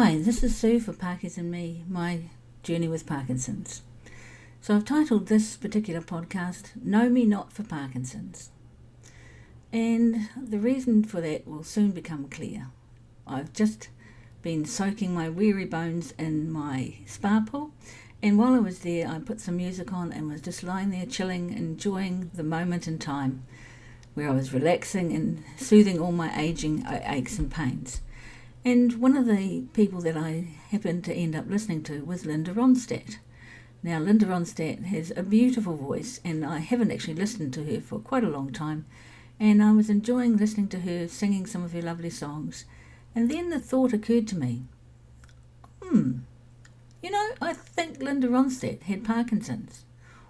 Hi, this is Sue for Parkinson Me, my journey with Parkinson's. So I've titled this particular podcast, Know Me Not for Parkinson's. And the reason for that will soon become clear. I've just been soaking my weary bones in my spa pool, and while I was there I put some music on and was just lying there chilling, enjoying the moment in time where I was relaxing and soothing all my aging aches and pains. And one of the people that I happened to end up listening to was Linda Ronstadt. Now, Linda Ronstadt has a beautiful voice, and I haven't actually listened to her for quite a long time, and I was enjoying listening to her singing some of her lovely songs. And then the thought occurred to me, I think Linda Ronstadt had Parkinson's,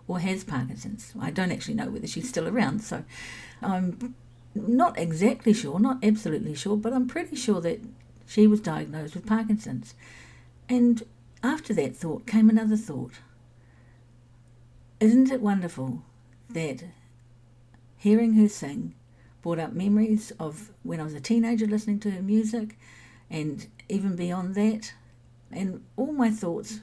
or has Parkinson's. I don't actually know whether she's still around, so I'm not exactly sure, not absolutely sure, but I'm pretty sure that she was diagnosed with Parkinson's. And after that thought came another thought. Isn't it wonderful that hearing her sing brought up memories of when I was a teenager listening to her music, and even beyond that, and all my thoughts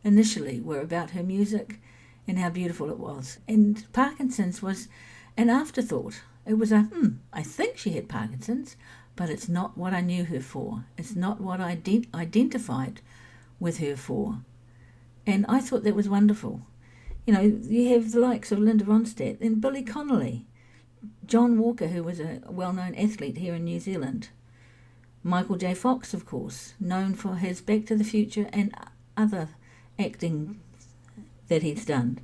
initially were about her music and how beautiful it was. And Parkinson's was an afterthought. It was I think she had Parkinson's, but it's not what I knew her for. It's not what I identified with her for. And I thought that was wonderful. You have the likes of Linda Ronstadt and Billy Connolly, John Walker, who was a well-known athlete here in New Zealand, Michael J. Fox, of course, known for his Back to the Future and other acting that he's done.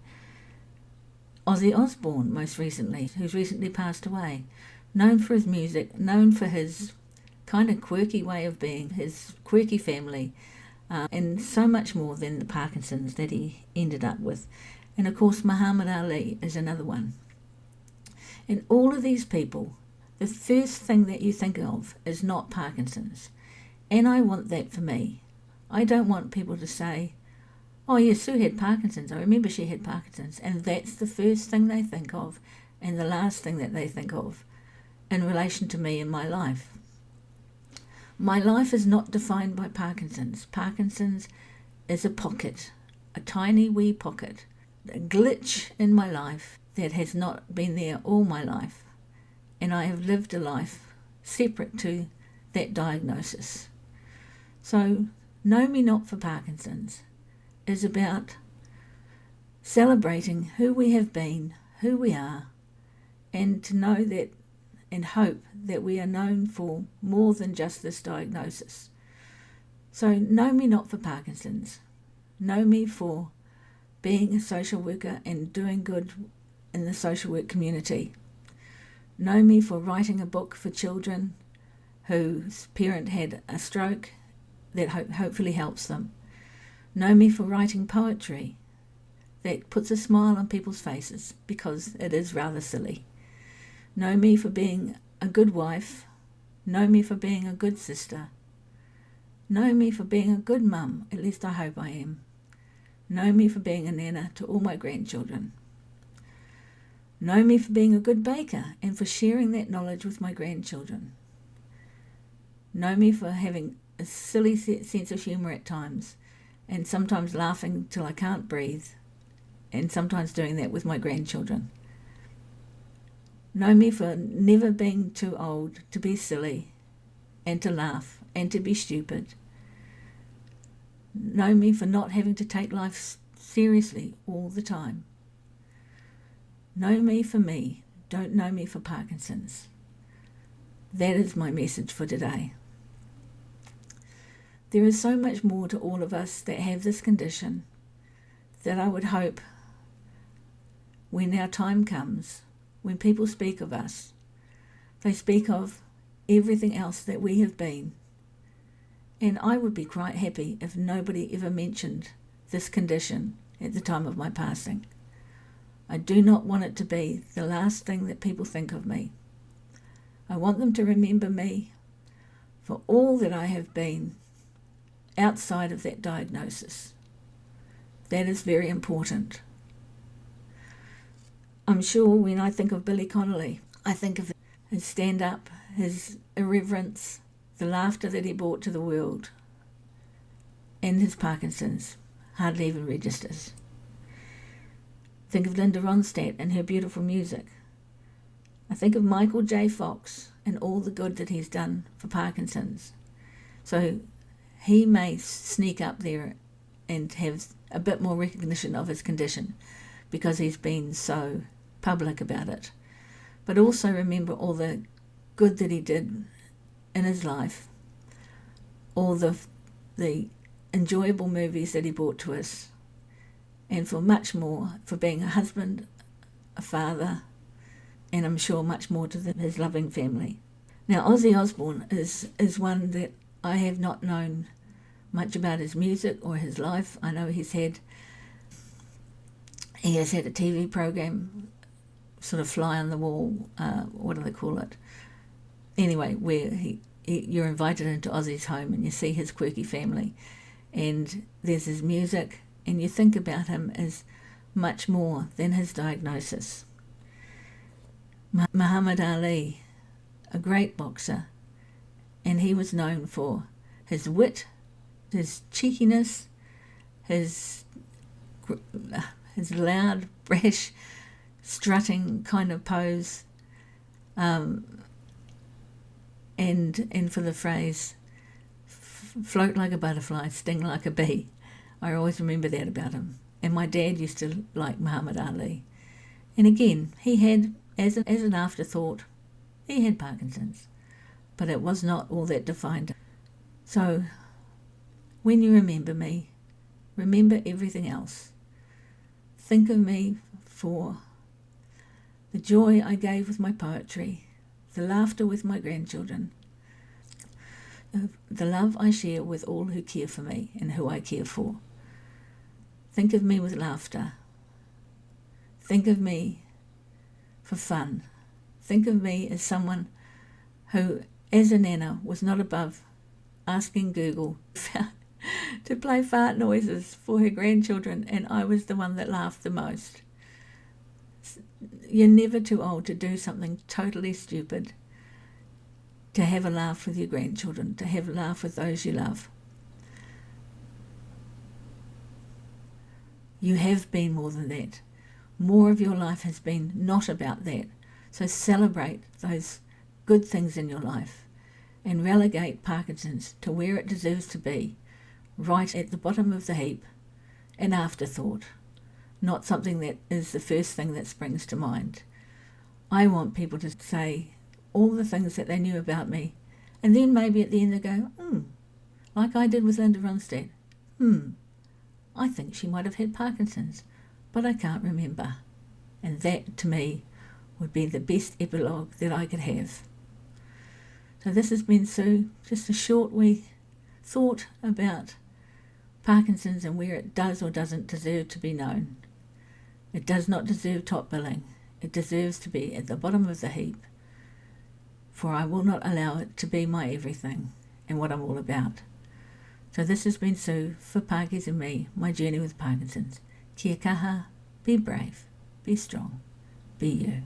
Ozzy Osbourne, most recently, who's recently passed away, known for his music, known for his kind of quirky way of being, his quirky family, and so much more than the Parkinson's that he ended up with. And of course, Muhammad Ali is another one. And all of these people, the first thing that you think of is not Parkinson's. And I want that for me. I don't want people to say, oh yes, Sue had Parkinson's, I remember she had Parkinson's, and that's the first thing they think of and the last thing that they think of in relation to me and my life. My life is not defined by Parkinson's. Parkinson's is a pocket, a tiny wee pocket, a glitch in my life that has not been there all my life. And I have lived a life separate to that diagnosis. So, Know Me Not for Parkinson's is about celebrating who we have been, who we are, and to know that and hope that we are known for more than just this diagnosis. So know me not for Parkinson's. Know me for being a social worker and doing good in the social work community. Know me for writing a book for children whose parent had a stroke that hopefully helps them. Know me for writing poetry that puts a smile on people's faces because it is rather silly. Know me for being a good wife. Know me for being a good sister. Know me for being a good mum, at least I hope I am. Know me for being a nana to all my grandchildren. Know me for being a good baker and for sharing that knowledge with my grandchildren. Know me for having a silly sense of humour at times, and sometimes laughing till I can't breathe, and sometimes doing that with my grandchildren. Know me for never being too old to be silly and to laugh and to be stupid. Know me for not having to take life seriously all the time. Know me for me. Don't know me for Parkinson's. That is my message for today. There is so much more to all of us that have this condition that I would hope when our time comes, when people speak of us, they speak of everything else that we have been. And I would be quite happy if nobody ever mentioned this condition at the time of my passing. I do not want it to be the last thing that people think of me. I want them to remember me for all that I have been outside of that diagnosis. That is very important. I'm sure when I think of Billy Connolly, I think of his stand-up, his irreverence, the laughter that he brought to the world. and his Parkinson's hardly even registers. Think of Linda Ronstadt and her beautiful music. I think of Michael J. Fox and all the good that he's done for Parkinson's. So he may sneak up there and have a bit more recognition of his condition because he's been so public about it. But also remember all the good that he did in his life, all the enjoyable movies that he brought to us, and for much more, for being a husband, a father, and I'm sure much more to his loving family. Now, Ozzy Osbourne is one that I have not known much about his music or his life. I know he has had a TV program, sort of fly on the wall, what do they call it? Anyway, where you're invited into Ozzy's home and you see his quirky family, and there's his music, and you think about him as much more than his diagnosis. Muhammad Ali, a great boxer, and he was known for his wit, his cheekiness, his loud, brash, strutting kind of pose, and for the phrase, float like a butterfly, sting like a bee. I always remember that about him. And my dad used to like Muhammad Ali. And again, he had, as an afterthought, he had Parkinson's. But it was not all that defined him. So, when you remember me, remember everything else. Think of me for the joy I gave with my poetry, the laughter with my grandchildren, the love I share with all who care for me and who I care for. Think of me with laughter. Think of me for fun. Think of me as someone who, as a nana, was not above asking Google to play fart noises for her grandchildren, and I was the one that laughed the most. You're never too old to do something totally stupid, to have a laugh with your grandchildren, to have a laugh with those you love. You have been more than that. More of your life has been not about that. So celebrate those good things in your life and relegate Parkinson's to where it deserves to be, right at the bottom of the heap, an afterthought, not something that is the first thing that springs to mind. I want people to say all the things that they knew about me, and then maybe at the end they go, like I did with Linda Ronstadt. I think she might have had Parkinson's, but I can't remember. And that, to me, would be the best epilogue that I could have. So this has been Sue, just a short wee thought about Parkinson's and where it does or doesn't deserve to be known. It does not deserve top billing. It deserves to be at the bottom of the heap, for I will not allow it to be my everything and what I'm all about. So this has been Sue for Parkies and me, my journey with Parkinson's. Kia kaha, be brave, be strong, be you.